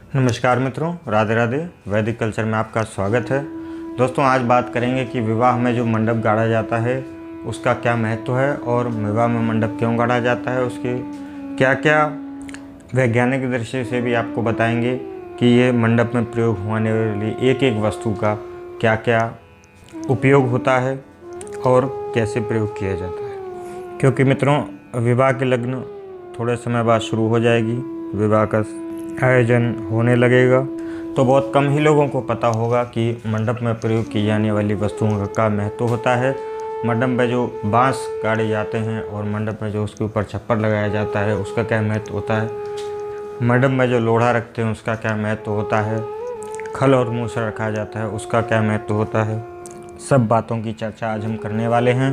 नमस्कार मित्रों, राधे राधे। वैदिक कल्चर में आपका स्वागत है। दोस्तों, आज बात करेंगे कि विवाह में जो मंडप गाड़ा जाता है उसका क्या महत्व है और विवाह में मंडप क्यों गाड़ा जाता है, उसके क्या क्या वैज्ञानिक दृष्टि से भी आपको बताएंगे कि ये मंडप में प्रयोग होने वाली एक एक वस्तु का क्या क्या उपयोग होता है और कैसे प्रयोग किया जाता है। क्योंकि मित्रों, विवाह की लगन थोड़े समय बाद शुरू हो जाएगी, विवाह का आयोजन होने लगेगा, तो बहुत कम ही लोगों को पता होगा कि मंडप में प्रयोग की जाने वाली वस्तुओं का महत्व होता है। मंडप में जो बांस गाड़े जाते हैं और मंडप में जो उसके ऊपर छप्पर लगाया जाता है उसका क्या महत्व होता है। मंडप में जो लोढ़ा रखते हैं उसका क्या महत्व होता है। खल और मूसल रखा जाता है उसका क्या महत्व होता है। सब बातों की चर्चा आज हम करने वाले हैं।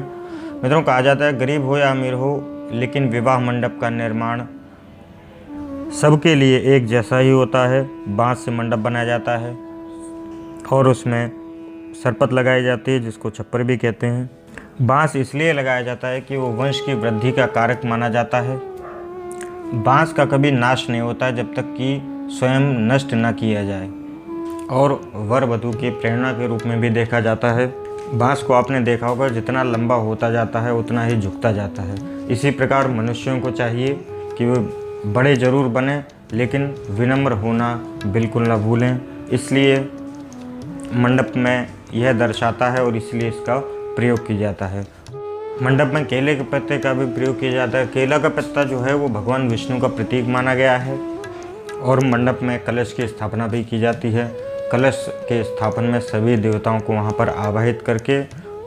मित्रों, कहा जाता है गरीब हो या अमीर हो, लेकिन विवाह मंडप का निर्माण सबके लिए एक जैसा ही होता है। बांस से मंडप बनाया जाता है और उसमें सरपत लगाई जाती है जिसको छप्पर भी कहते हैं। बांस इसलिए लगाया जाता है कि वो वंश की वृद्धि का कारक माना जाता है। बांस का कभी नाश नहीं होता जब तक कि स्वयं नष्ट न किया जाए, और वर वधू की प्रेरणा के रूप में भी देखा जाता है। बांस को आपने देखा होगा, जितना लंबा होता जाता है उतना ही झुकता जाता है। इसी प्रकार मनुष्यों को चाहिए कि वो बड़े ज़रूर बने लेकिन विनम्र होना बिल्कुल न भूलें। इसलिए मंडप में यह दर्शाता है और इसलिए इसका प्रयोग किया जाता है। मंडप में केले के पत्ते का भी प्रयोग किया जाता है। केला का पत्ता जो है वो भगवान विष्णु का प्रतीक माना गया है। और मंडप में कलश की स्थापना भी की जाती है। कलश के स्थापन में सभी देवताओं को वहाँ पर आवाहित करके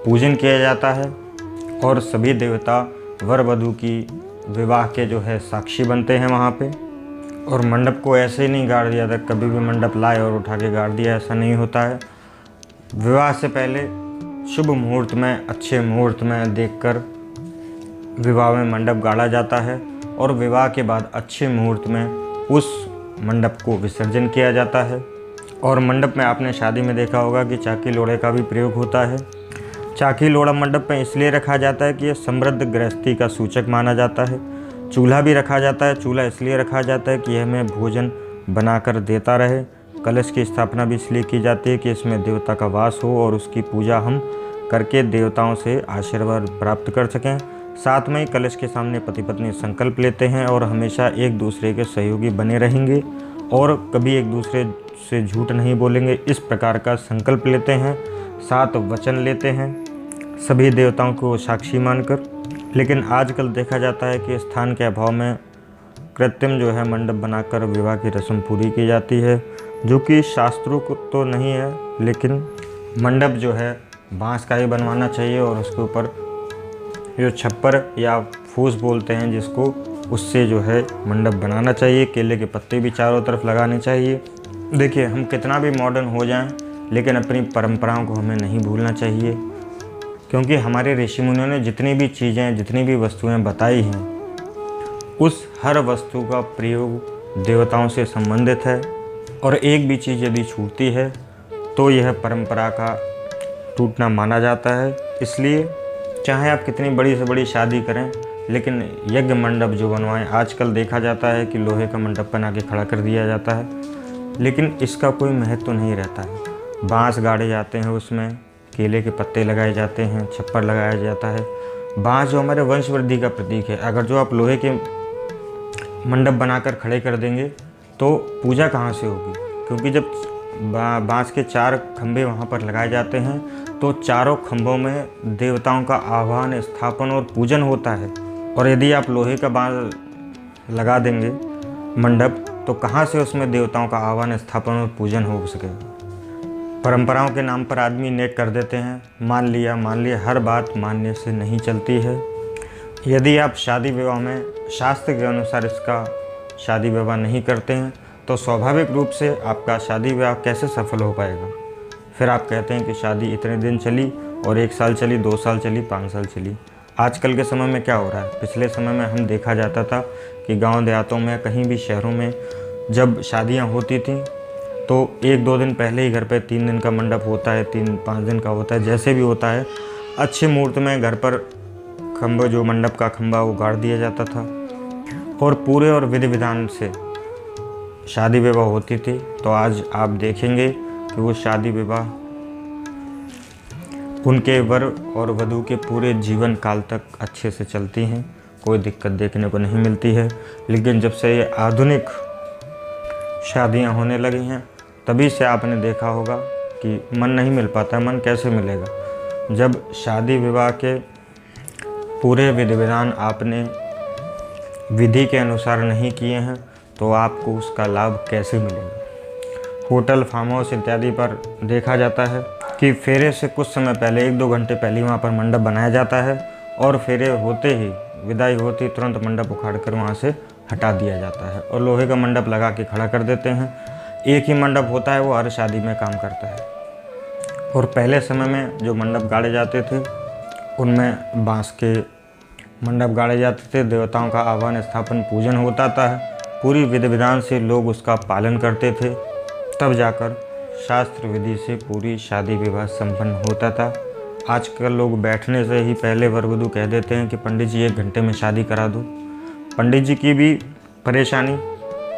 पूजन किया जाता है और सभी देवता वर वधू की विवाह के जो है साक्षी बनते हैं वहाँ पे। और मंडप को ऐसे ही नहीं गाड़ दिया जाता, कभी भी मंडप लाए और उठा के गाड़ दिया, ऐसा नहीं होता है। विवाह से पहले शुभ मुहूर्त में, अच्छे मुहूर्त में देखकर विवाह में मंडप गाड़ा जाता है और विवाह के बाद अच्छे मुहूर्त में उस मंडप को विसर्जन किया जाता है। और मंडप में आपने शादी में देखा होगा कि चाकी लोढ़े का भी प्रयोग होता है। चाकी लोढ़ा मंडप में इसलिए रखा जाता है कि यह समृद्ध गृहस्थी का सूचक माना जाता है। चूल्हा भी रखा जाता है। चूल्हा इसलिए रखा जाता है कि यह हमें भोजन बनाकर देता रहे। कलश की स्थापना भी इसलिए की जाती है कि इसमें देवता का वास हो और उसकी पूजा हम करके देवताओं से आशीर्वाद प्राप्त कर सकें। साथ में ही कलश के सामने पति पत्नी संकल्प लेते हैं और हमेशा एक दूसरे के सहयोगी बने रहेंगे और कभी एक दूसरे से झूठ नहीं बोलेंगे, इस प्रकार का संकल्प लेते हैं। 7 वचन लेते हैं सभी देवताओं को साक्षी मानकर। लेकिन आजकल देखा जाता है कि स्थान के अभाव में कृत्रिम जो है मंडप बनाकर विवाह की रस्म पूरी की जाती है, जो कि शास्त्रों को तो नहीं है, लेकिन मंडप जो है बांस का ही बनवाना चाहिए और उसके ऊपर जो छप्पर या फूस बोलते हैं जिसको, उससे जो है मंडप बनाना चाहिए। केले के पत्ते भी चारों तरफ लगाने चाहिए। देखिए, हम कितना भी मॉडर्न हो जाएं लेकिन अपनी परंपराओं को हमें नहीं भूलना चाहिए, क्योंकि हमारे ऋषि मुनियों ने जितनी भी चीज़ें, जितनी भी वस्तुएं बताई हैं, उस हर वस्तु का प्रयोग देवताओं से संबंधित है। और एक भी चीज़ यदि छूटती है तो यह परंपरा का टूटना माना जाता है। इसलिए चाहे आप कितनी बड़ी से बड़ी शादी करें, लेकिन यज्ञ मंडप जो बनवाएं, आजकल देखा जाता है कि लोहे का मंडप बना के खड़ा कर दिया जाता है, लेकिन इसका कोई महत्व नहीं रहता है। बांस गाड़े जाते हैं, उसमें केले के पत्ते लगाए जाते हैं, छप्पर लगाया जाता है। बांस जो हमारे वंश वृद्धि का प्रतीक है, अगर जो आप लोहे के मंडप बनाकर खड़े कर देंगे तो पूजा कहाँ से होगी, क्योंकि जब बांस के 4 खंभे वहाँ पर लगाए जाते हैं तो चारों खंभों में देवताओं का आह्वान, स्थापन और पूजन होता है। और यदि आप लोहे का बांस लगा देंगे मंडप, तो कहाँ से उसमें देवताओं का आह्वान, स्थापन और पूजन हो सकेगा। परंपराओं के नाम पर आदमी नेक कर देते हैं, मान लिया, हर बात मानने से नहीं चलती है। यदि आप शादी विवाह में शास्त्र के अनुसार इसका शादी विवाह नहीं करते हैं तो स्वाभाविक रूप से आपका शादी विवाह कैसे सफल हो पाएगा। फिर आप कहते हैं कि शादी इतने दिन चली और 1 साल चली, 2 साल चली, 5 साल चली। आजकल के समय में क्या हो रहा है, पिछले समय में हम देखा जाता था कि गांव देहातों में, कहीं भी शहरों में जब शादियां होती थीं तो 1-2 दिन पहले ही घर पे 3 दिन का मंडप होता है, 3-5 दिन का होता है, जैसे भी होता है। अच्छे मुहूर्त में घर पर खंभा, जो मंडप का खंभा, वो गाड़ दिया जाता था और पूरे और विधि विधान से शादी विवाह होती थी, तो आज आप देखेंगे कि वो शादी विवाह उनके वर और वधू के पूरे जीवन काल तक अच्छे से चलती हैं, कोई दिक्कत देखने को नहीं मिलती है। लेकिन जब से ये आधुनिक शादियां होने लगी हैं, तभी से आपने देखा होगा कि मन नहीं मिल पाता। मन कैसे मिलेगा जब शादी विवाह के पूरे विधि विधान आपने विधि के अनुसार नहीं किए हैं, तो आपको उसका लाभ कैसे मिलेगा। होटल, फार्म हाउस इत्यादि पर देखा जाता है कि फेरे से कुछ समय पहले, 1-2 घंटे पहले वहाँ पर मंडप बनाया जाता है और फेरे होते ही, विदाई होती तुरंत मंडप उखाड़ कर वहाँ से हटा दिया जाता है और लोहे का मंडप लगा के खड़ा कर देते हैं। एक ही मंडप होता है, वो हर शादी में काम करता है। और पहले समय में जो मंडप गाड़े जाते थे, उनमें बांस के मंडप गाड़े जाते थे। देवताओं का आह्वान, स्थापन, पूजन होता था। पूरी विधि विधान से लोग उसका पालन करते थे, तब जाकर शास्त्र विधि से पूरी शादी विवाह संपन्न होता था। आजकल लोग बैठने से ही पहले वर वधू कह देते हैं कि पंडित जी 1 घंटे में शादी करा दो। पंडित जी की भी परेशानी,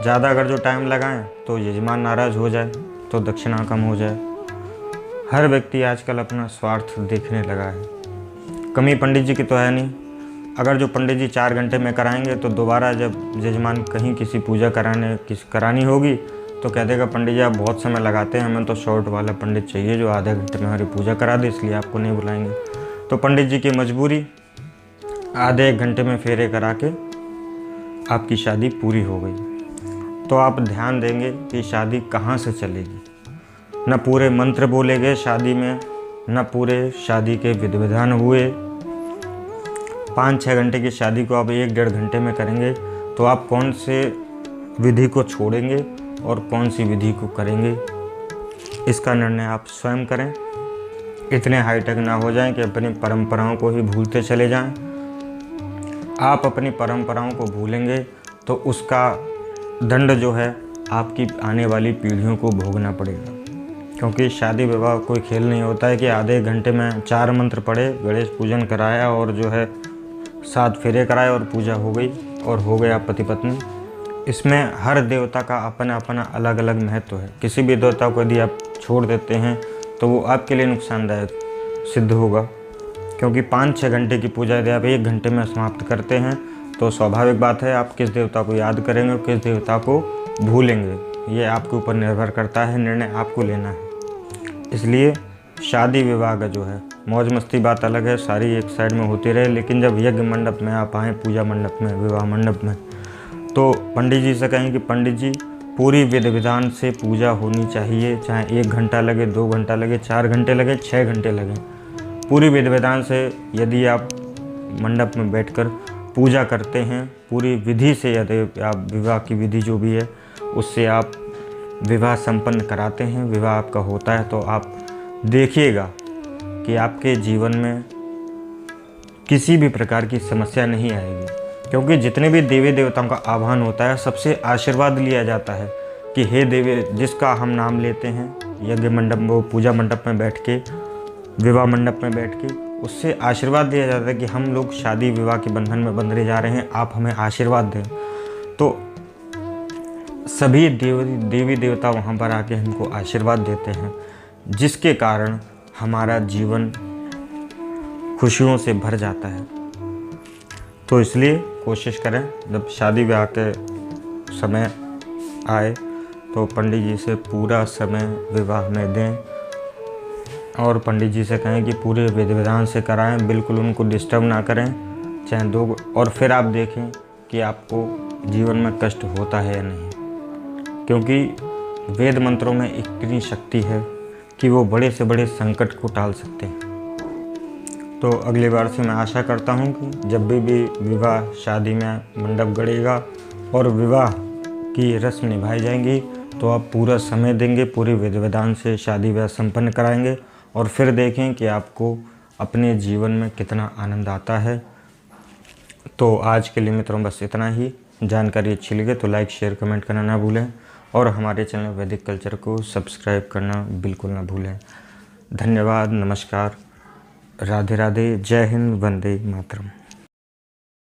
ज़्यादा अगर जो टाइम लगाएं तो यजमान नाराज़ हो जाए, तो दक्षिणा कम हो जाए। हर व्यक्ति आजकल अपना स्वार्थ देखने लगा है। कमी पंडित जी की तो है नहीं। अगर जो पंडित जी 4 घंटे में कराएंगे, तो दोबारा जब यजमान कहीं किसी पूजा करानी होगी, तो कह देगा पंडित जी आप बहुत समय लगाते हैं, हमें तो शॉर्ट वाला पंडित चाहिए जो आधे घंटे में हमारी पूजा करा दे, इसलिए आपको नहीं बुलाएंगे। तो पंडित जी की मजबूरी, आधे 1 घंटे में फेरे करा के आपकी शादी पूरी हो गई। तो आप ध्यान देंगे कि शादी कहाँ से चलेगी। न पूरे मंत्र बोले गए शादी में, न पूरे शादी के विधि विधान हुए। 5-6 घंटे की शादी को आप 1-1.5 घंटे में करेंगे, तो आप कौन से विधि को छोड़ेंगे और कौन सी विधि को करेंगे, इसका निर्णय आप स्वयं करें। इतने हाईटेक ना हो जाएं कि अपनी परंपराओं को ही भूलते चले जाएं। आप अपनी परंपराओं को भूलेंगे तो उसका दंड जो है आपकी आने वाली पीढ़ियों को भोगना पड़ेगा। क्योंकि शादी विवाह कोई खेल नहीं होता है कि आधे घंटे में 4 मंत्र पढ़े, गणेश पूजन कराया और जो है 7 फेरे कराए और पूजा हो गई और हो गया पति पत्नी। इसमें हर देवता का अपना अपना अलग अलग महत्व है। किसी भी देवता को यदि आप छोड़ देते हैं तो वो आपके लिए नुकसानदायक सिद्ध होगा। क्योंकि 5-6 घंटे की पूजा यदि आप 1 घंटे में समाप्त करते हैं, तो स्वाभाविक बात है आप किस देवता को याद करेंगे और किस देवता को भूलेंगे, ये आपके ऊपर निर्भर करता है। निर्णय आपको लेना है। इसलिए शादी विवाह का जो है मौज मस्ती बात अलग है, सारी एक साइड में होती रहे। लेकिन जब यज्ञ मंडप में आप आएँ, पूजा मंडप में, विवाह मंडप में, तो पंडित जी से कहें कि पंडित जी पूरी विधि विधान से पूजा होनी चाहिए। चाहे 1 घंटा लगे, 2 घंटा लगे, 4 घंटे लगे, 6 घंटे लगे, पूरी विधि विधान से यदि आप मंडप में बैठकर पूजा करते हैं, पूरी विधि से यदि आप विवाह की विधि जो भी है उससे आप विवाह संपन्न कराते हैं, विवाह आपका होता है, तो आप देखिएगा कि आपके जीवन में किसी भी प्रकार की समस्या नहीं आएगी। क्योंकि जितने भी देवी देवताओं का आह्वान होता है, सबसे आशीर्वाद लिया जाता है कि हे देवी, जिसका हम नाम लेते हैं यज्ञ मंडप, वो पूजा मंडप में बैठ के, विवाह मंडप में बैठ के, उससे आशीर्वाद दिया जाता है कि हम लोग शादी विवाह के बंधन में बंधने जा रहे हैं, आप हमें आशीर्वाद दें। तो सभी देवी देवता वहाँ पर आके हमको आशीर्वाद देते हैं, जिसके कारण हमारा जीवन खुशियों से भर जाता है। तो इसलिए कोशिश करें जब शादी ब्याह के समय आए तो पंडित जी से पूरा समय विवाह में दें और पंडित जी से कहें कि पूरे विधि विधान से कराएं, बिल्कुल उनको डिस्टर्ब ना करें, चाहे 2। और फिर आप देखें कि आपको जीवन में कष्ट होता है या नहीं। क्योंकि वेद मंत्रों में इतनी शक्ति है कि वो बड़े से बड़े संकट को टाल सकते हैं। तो अगली बार से मैं आशा करता हूँ कि जब भी विवाह शादी में मंडप गड़ेगा और विवाह की रस्म निभाई जाएंगी, तो आप पूरा समय देंगे, पूरी विधि विधान से शादी विवाह संपन्न कराएंगे और फिर देखें कि आपको अपने जीवन में कितना आनंद आता है। तो आज के लिए मित्रों बस इतना ही। जानकारी अच्छी लगे तो लाइक, शेयर, कमेंट करना ना भूलें और हमारे चैनल वैदिक कल्चर को सब्सक्राइब करना बिल्कुल ना भूलें। धन्यवाद, नमस्कार, राधे राधे, जय हिंद, वंदे मातरम।